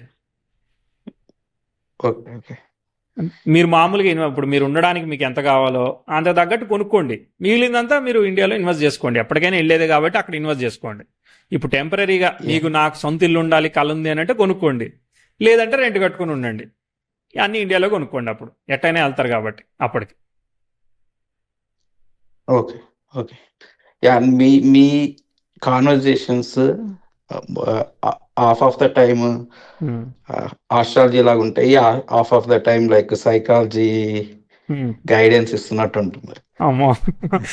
మీరు మామూలుగా ఇప్పుడు మీరు ఉండడానికి మీకు ఎంత కావాలో అంత తగ్గట్టు కొనుక్కోండి, మిగిలిందంతా మీరు ఇండియాలో ఇన్వెస్ట్ చేసుకోండి. ఎప్పటికైనా వెళ్ళేదే కాబట్టి అక్కడ ఇన్వెస్ట్ చేసుకోండి. ఇప్పుడు టెంపరీగా మీకు నాకు సొంత ఇల్లు ఉండాలి, కళ ఉంది అని అంటే కొనుక్కోండి, లేదంటే రెంట్ కట్టుకుని ఉండండి. అన్ని ఇండియాలో కొనుక్కోండి, అప్పుడు ఎట్టయినా వెళ్తారు కాబట్టి అప్పటికి. Okay okay. Me conversations half of the time astrology లాగా ఉంటాయి, half of the time like psychology guidance ఇస్తున్నట్టు ఉంటుంది.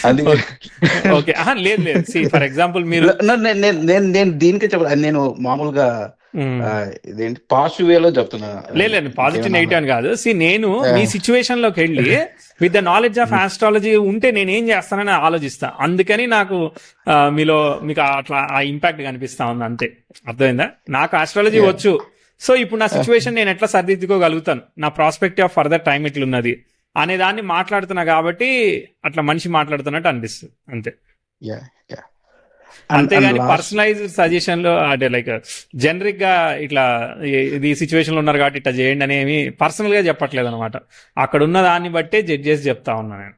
అది ఓకే, లేదు లేదు. ఫర్ ఎగ్జాంపుల్ మీరు నేను దీనికే చెప్పాలి, నేను మామూలుగా ఇదేంటి పాజిటివ్ వేలో చెప్తున్నా. లేదు, పాజిటివ్ నెగిటివ్ అని కాదు. నేను మీ సిచ్యువేషన్ లోకి వెళ్ళి with the knowledge of astrology ఉంటే నేను ఏం చేస్తానని ఆలోచిస్తా. అందుకని నాకు మీకు అట్లా ఆ ఇంపాక్ట్ కనిపిస్తా ఉంది, అంతే. అర్థమైందా? నాకు ఆస్ట్రాలజీ వచ్చు. సో ఇప్పుడు నా సిచ్యువేషన్ నేను ఎట్లా సరిదిద్దుకోగలుగుతాను, నా ప్రాస్పెక్టివ్ ఆఫ్ ఫర్దర్ టైం ఎట్లున్నది అనే దాన్ని మాట్లాడుతున్నా కాబట్టి అట్లా మనిషి మాట్లాడుతున్నట్టు అనిపిస్తుంది, అంతే. అంతేగాని పర్సనలైజ్డ్ సజెషన్ లో అంటే లైక్ జనరిక్ గా ఇట్లా ఇది సిచ్యువేషన్ లో ఉన్నారు కాబట్టి ఇట్లా చేయండి అనేవి పర్సనల్ గా చెప్పట్లేదు అనమాట. అక్కడ ఉన్న దాన్ని బట్టే జడ్జ్ చేసి చెప్తా ఉన్నా నేను.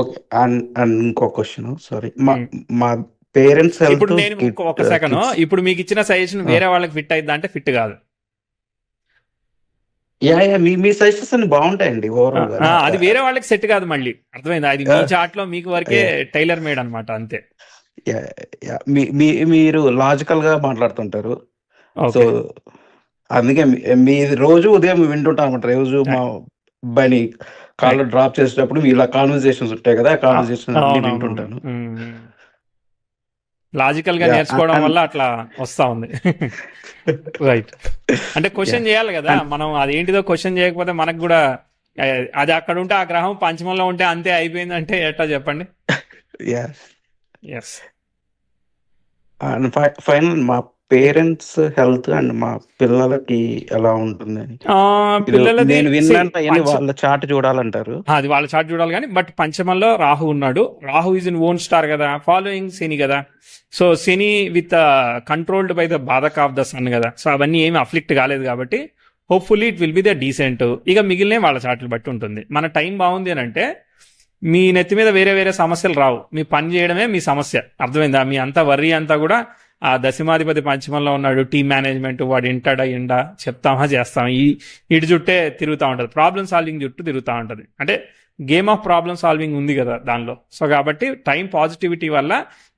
ఓకే. అండ్ ఇంకో క్వశ్చన్, సారీ, మా పేరెంట్స్ ఇప్పుడు నేను ఒక సెకండ్, ఇప్పుడు మీకు ఇచ్చిన సజెషన్ వేరే వాళ్ళకి ఫిట్ అయిద్దా అంటే ఫిట్ కాదు. మీ సజెషన్స్ అన్ని బాగుంటాయండి ఓవరాల్ గా. అది వేరే వాళ్ళకి సెట్ కాదు మళ్ళీ, అర్థమైందా? అది మీ చాట్ లో మీకు వరకే టైలర్ మేడ్ అనమాట, అంతే. మీరు లాజికల్ గా మాట్లాడుతుంటారు, సో అందుకే మీ రోజు ఉదయం వింటుంటాను అనమాట. రోజు మా అబ్బాయిని కాళ్ళు డ్రాప్ చేసేటప్పుడు ఇలా కాన్వర్సేషన్స్ ఉంటాయి కదా, కాన్వర్సేషన్ వింటుంటాను. లాజికల్ గా నేర్చుకోవడం వల్ల అట్లా వస్తా ఉంది. రైట్. అంటే క్వశ్చన్ చేయాలి కదా మనం, అదేంటిదో క్వశ్చన్ చేయకపోతే మనకు కూడా అది అక్కడ ఉంటే ఆ గ్రహం పంచమంలో ఉంటే అంతే అయిపోయింది అంటే ఎట్లా చెప్పండి. ఎస్. అండ్ ఫైనల్ మా పేరెంట్స్ హెల్త్ అండ్ మా పిల్లలకి ఎలా ఉంటుందని పిల్లలది నేను విన్నాను అవన్నీ పంచ వాళ్ళ చాట్ చూడాలంటారు. అది వాళ్ళ చార్ట్ చూడాలి కానీ, బట్ పంచమంలో రాహు ఉన్నాడు. Rahu is in own star కదా, ఫాలోయింగ్ శని కదా. So Shani with controlled by the badhak of the sun కదా. సో అవన్నీ ఏమి అఫ్లిక్ట్ కాలేదు కాబట్టి hopefully it will be the decent. ఇక మిగిలిన వాళ్ళ చాట్లు బట్టి ఉంటుంది. మన టైం బాగుంది అని అంటే మీ నెత్తి మీద వేరే వేరే సమస్యలు రావు, మీ పని చేయడమే మీ సమస్య. అర్థమైందా? మీ అంతా వర్రీ అంతా కూడా ఆ దశమాధిపతి పంచమంలో ఉన్నాడు, టీమ్ మేనేజ్మెంట్, వాడు ఇంటాడా ఇండా చెప్తామా చేస్తామా, ఇటు చుట్టే తిరుగుతూ ఉంటుంది. ప్రాబ్లమ్ సాల్వింగ్ చుట్టూ తిరుగుతూ ఉంటుంది. అంటే గేమ్ ఆఫ్ ప్రాబ్లమ్ సాల్వింగ్ ఉంది కదా దానిలో. సో కాబట్టి టైం పాజిటివిటీ వల్ల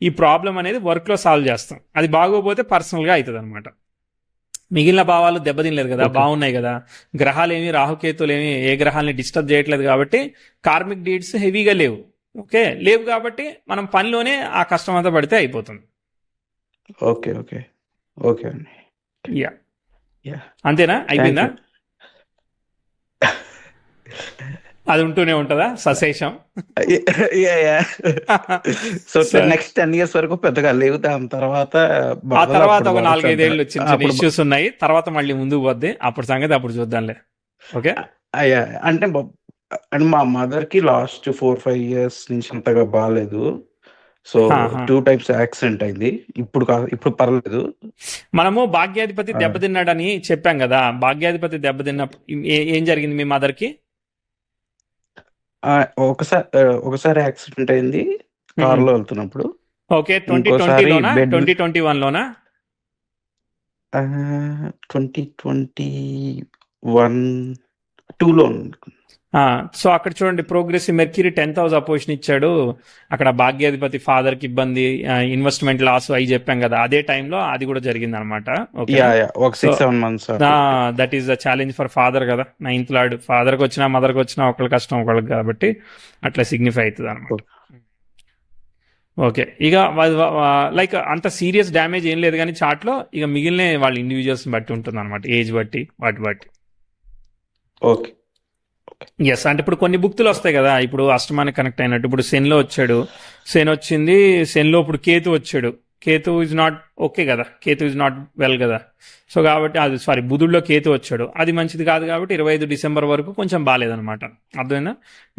ఈ ప్రాబ్లం అనేది వర్క్లో సాల్వ్ చేస్తాం. అది బాగోపోతే పర్సనల్గా అవుతుంది అనమాట. మిగిలిన భావాలు దెబ్బతినలేదు కదా, బాగున్నాయి కదా. గ్రహాలు ఏమి, రాహుకేతులు ఏమి ఏ గ్రహాలని డిస్టర్బ్ చేయట్లేదు కాబట్టి కార్మిక్ డీడ్స్ హెవీగా లేవు. ఓకే, లేవు కాబట్టి మనం పనిలోనే ఆ కష్టం అంతా పడితే అయిపోతుంది. ఓకే ఓకే ఓకే అండి. యా, అంతేనా? అయిపోయిందా? అది ఉంటూనే ఉంటుందా సశేషం? సో నెక్స్ట్ 10 years వరకు పెద్దగా లేవు. దాని తర్వాత ఆ తర్వాత ఒక 4-5 ఏళ్ళు చిన్న ఇష్యూస్ ఉన్నాయి. తర్వాత మళ్ళీ ముందుకు పోద్ది. అప్పుడు సంగతి అప్పుడు చూద్దాంలే. ఓకే. అంటే మా మదర్ కి లాస్ట్ 4-5 years నుంచి అంతగా బాగాలేదు. సో 2 times యాక్సిడెంట్ అయింది. ఇప్పుడు పర్లేదు. మనము భాగ్యాధిపతి దెబ్బతిన్నాడని చెప్పాం కదా. భాగ్యాధిపతి దెబ్బతిన్నప్పుడు ఏం జరిగింది మీ మదర్ కి? ఒకసారి యాక్సిడెంట్ అయింది కారులో వెళ్తున్నప్పుడు. ఓకే, 2020లోనా 2021లోనా? 2021-2లో. సో అక్కడ చూడండి, progressive mercury 10th house opposition ఇచ్చాడు. అక్కడ భాగ్యాధిపతి ఫాదర్ కి ఇబ్బంది, ఇన్వెస్ట్మెంట్ లాస్ అవి చెప్పాం కదా. అదే టైంలో అది కూడా జరిగింది అనమాట. ఒక 6-7 months. That is the challenge for father కదా. 9th లార్డ్ ఫాదర్కి వచ్చినా మదర్కి వచ్చినా ఒకళ్ళ కష్టం ఒకళ్ళకి కాబట్టి అట్లా సిగ్నిఫై అవుతుంది అనమాట. ఓకే, ఇక లైక్ అంత సీరియస్ డ్యామేజ్ ఏం లేదు కానీ చార్ట్లో, ఇక మిగిలిన వాళ్ళ ఇండివిజువల్స్ బట్టి ఉంటుంది అనమాట, ఏజ్ బట్టి వాటి బట్టి. ఓకే. ఎస్, అంటే ఇప్పుడు కొన్ని బుక్తులు వస్తాయి కదా. ఇప్పుడు అష్టమానికి కనెక్ట్ అయినట్టు ఇప్పుడు శనిలో వచ్చాడు, శని వచ్చింది, శనిలో ఇప్పుడు కేతు వచ్చాడు. కేతు ఇస్ నాట్ ఓకే కదా, కేతు ఇస్ నాట్ వెల్ కదా. సో కాబట్టి అది బుధుడిలో కేతు వచ్చాడు, అది మంచిది కాదు కాబట్టి 25 December వరకు కొంచెం బాగాలేదనమాట. అర్థమైందా?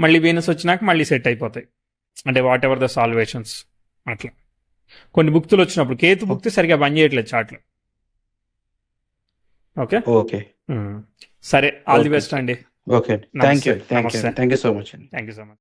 మళ్ళీ వీనస్ వచ్చినాక మళ్ళీ సెట్ అయిపోతాయి. అంటే వాట్ ఎవర్ ద సాల్వేషన్స్ అట్లా. కొన్ని బుక్తులు వచ్చినప్పుడు కేతు బుక్తి సరిగా పనిచేయట్లేదు చాట్లో. ఓకే ఓకే సరే, ఆల్ ది బెస్ట్ అండి. Okay, thank you so much. Thank you so much.